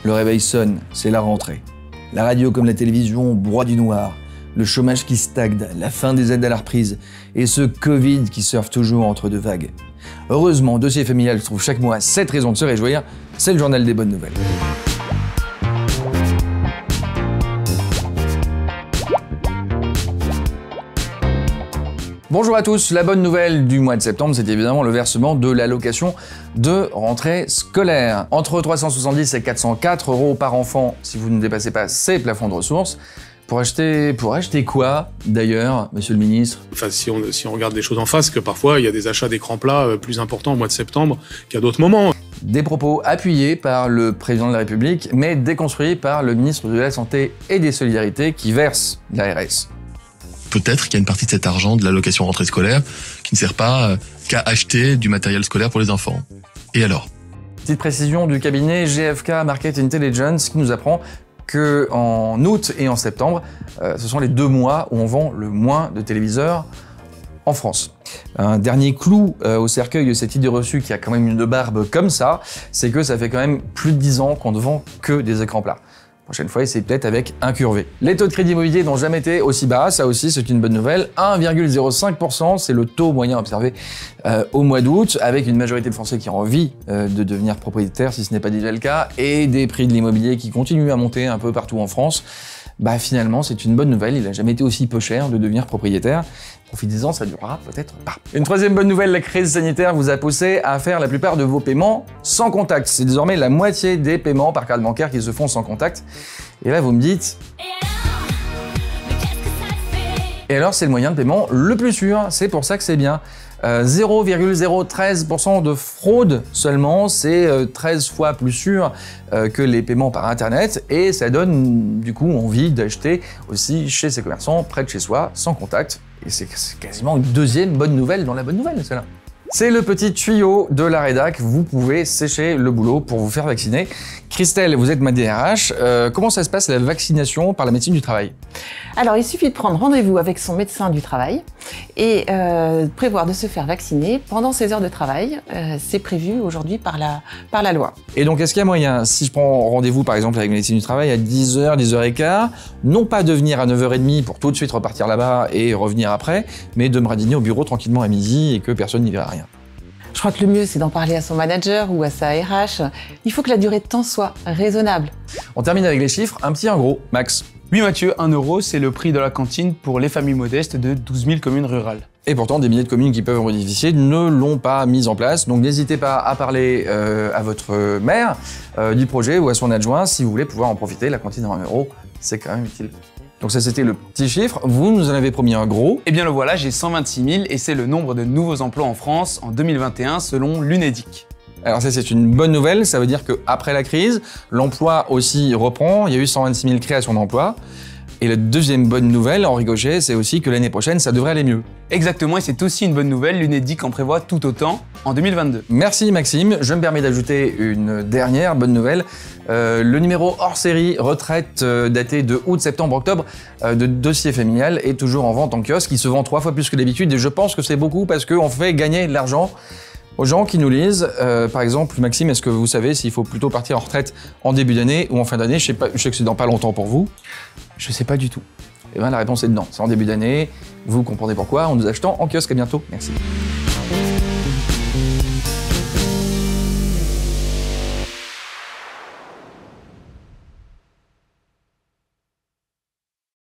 Le réveil sonne, c'est la rentrée. La radio comme la télévision broie du noir. Le chômage qui stagne, la fin des aides à la reprise et ce Covid qui surfe toujours entre deux vagues. Heureusement, Dossier familial trouve chaque mois 7 raisons de se réjouir. C'est le journal des bonnes nouvelles. Bonjour à tous, la bonne nouvelle du mois de septembre, c'est évidemment le versement de l'allocation de rentrée scolaire. Entre 370 et 404 € par enfant si vous ne dépassez pas ces plafonds de ressources. Pour acheter quoi, d'ailleurs, monsieur le ministre? Enfin, si on regarde les choses en face, que parfois il y a des achats d'écrans plats plus importants au mois de septembre qu'à d'autres moments. Des propos appuyés par le président de la République, mais déconstruits par le ministre de la Santé et des Solidarités qui verse l'ARS. Peut-être qu'il y a une partie de cet argent de l'allocation rentrée scolaire qui ne sert pas qu'à acheter du matériel scolaire pour les enfants. Et alors? Petite précision du cabinet GFK Market Intelligence qui nous apprend qu'en août et en septembre, ce sont les 2 mois où on vend le moins de téléviseurs en France. Un dernier clou au cercueil de cette idée reçue qui a quand même une barbe comme ça, c'est que ça fait quand même plus de 10 ans qu'on ne vend que des écrans plats. Prochaine fois, essayez peut-être avec incurvé. Les taux de crédit immobilier n'ont jamais été aussi bas, ça aussi c'est une bonne nouvelle. 1,05%, c'est le taux moyen observé au mois d'août, avec une majorité de Français qui ont envie de devenir propriétaires, si ce n'est pas déjà le cas, et des prix de l'immobilier qui continuent à monter un peu partout en France. Bah finalement, c'est une bonne nouvelle, il n'a jamais été aussi peu cher de devenir propriétaire. Profitez-en, ça durera peut-être pas. Une troisième bonne nouvelle, la crise sanitaire vous a poussé à faire la plupart de vos paiements sans contact. C'est désormais la moitié des paiements par carte bancaire qui se font sans contact. Et là, vous me dites... Et alors, c'est le moyen de paiement le plus sûr, c'est pour ça que c'est bien. 0,013% de fraude seulement, c'est 13 fois plus sûr que les paiements par Internet et ça donne du coup envie d'acheter aussi chez ces commerçants près de chez soi, sans contact. Et c'est quasiment une deuxième bonne nouvelle dans la bonne nouvelle, celle-là. C'est le petit tuyau de la rédac, vous pouvez sécher le boulot pour vous faire vacciner. Christelle, vous êtes ma DRH, comment ça se passe la vaccination par la médecine du travail? Alors, il suffit de prendre rendez-vous avec son médecin du travail et prévoir de se faire vacciner pendant ses heures de travail. C'est prévu aujourd'hui par la loi. Et donc, est-ce qu'il y a moyen, si je prends rendez-vous par exemple avec la médecine du travail à 10h, 10h15, non pas de venir à 9h30 pour tout de suite repartir là-bas et revenir après, mais de me radiner au bureau tranquillement à midi et que personne n'y verra rien? Je crois que le mieux, c'est d'en parler à son manager ou à sa RH. Il faut que la durée de temps soit raisonnable. On termine avec les chiffres, un petit, un gros, Max. Oui Mathieu, 1 €, c'est le prix de la cantine pour les familles modestes de 12 000 communes rurales. Et pourtant, des milliers de communes qui peuvent en bénéficier ne l'ont pas mise en place. Donc n'hésitez pas à parler à votre maire du projet ou à son adjoint si vous voulez pouvoir en profiter. La cantine à 1 €, c'est quand même utile. Donc ça, c'était le petit chiffre. Vous nous en avez promis un gros. Eh bien le voilà, j'ai 126 000 et c'est le nombre de nouveaux emplois en France en 2021 selon l'UNEDIC. Alors ça, c'est une bonne nouvelle. Ça veut dire qu'après la crise, l'emploi aussi reprend. Il y a eu 126 000 créations d'emplois. Et la deuxième bonne nouvelle, en ricochet, c'est aussi que l'année prochaine, ça devrait aller mieux. Exactement, et c'est aussi une bonne nouvelle, l'UNEDIC en prévoit tout autant en 2022. Merci Maxime, je me permets d'ajouter une dernière bonne nouvelle. Le numéro hors série retraite daté de août, septembre, octobre de Dossier familial est toujours en vente en kiosque. Il se vend 3 fois plus que d'habitude et je pense que c'est beaucoup parce qu'on fait gagner de l'argent aux gens qui nous lisent. Par exemple, Maxime, est-ce que vous savez s'il faut plutôt partir en retraite en début d'année ou en fin d'année? Je sais que c'est dans pas longtemps pour vous. Je sais pas du tout. Eh bien, la réponse est non. C'est en début d'année. Vous comprenez pourquoi en nous achetant en kiosque. À bientôt. Merci.